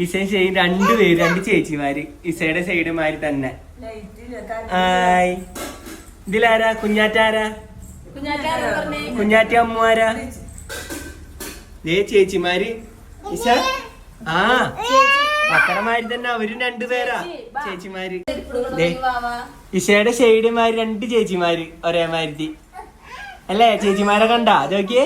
ഇസയും ഷെയ്യും രണ്ടുപേര്, രണ്ട് ചേച്ചിമാര് ഇസയുടെ സൈഡുമാര് തന്നെ. ആയ് ഇതിലാരാ? കുഞ്ഞാറ്റാരാ? കുഞ്ഞാറ്റ അമ്മുമാരാ? ചേച്ചിമാര് ഇസ. ആ മക്കളമാര് തന്നെ, അവരും രണ്ടുപേരാ ചേച്ചിമാര്. ഇസയുടെ ഷെയ്ഡുമാര് രണ്ട് ചേച്ചിമാര് ഒരേമാരി അല്ലേ? ചേച്ചിമാരെ കണ്ടാ നോക്കിയേ.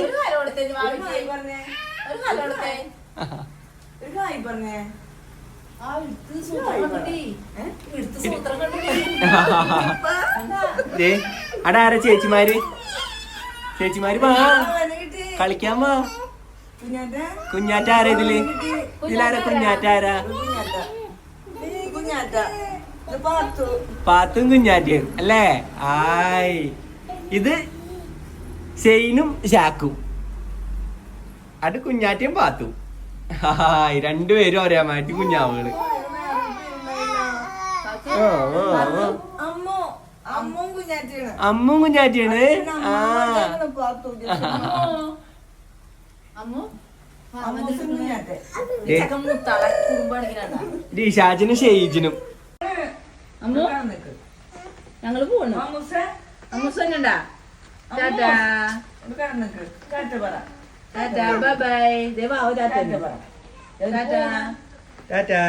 അടാ ആരാ ചേച്ചിമാര്? ചേച്ചിമാര് വാ കളിക്കാൻ വാ. കുഞ്ഞാറ്റ ആരാ ഇതില്? ഇതിലാരാ കുഞ്ഞാറ്റ? ആരാ? പാത്തും കുഞ്ഞാറ്റയും അല്ലേ? ആയ് ഇത് ഷെയ്നും ഷാക്കും. അത് കുഞ്ഞാറ്റയും പാത്തും. ഹായ് രണ്ടുപേരും ഒരേ മാറ്റി കുഞ്ഞാവുകള്. അമ്മും കുഞ്ഞാറ്റിയാണ്. ഷാജിനും ഷെയ്ജിനും. ഞങ്ങള് പോണു. അമ്മൂസണ്ടാ ടാറ്റാ ടാറ്റാ ബൈ ബൈ. ദേവാ ടാറ്റാ ടാറ്റാ ടാറ്റാ.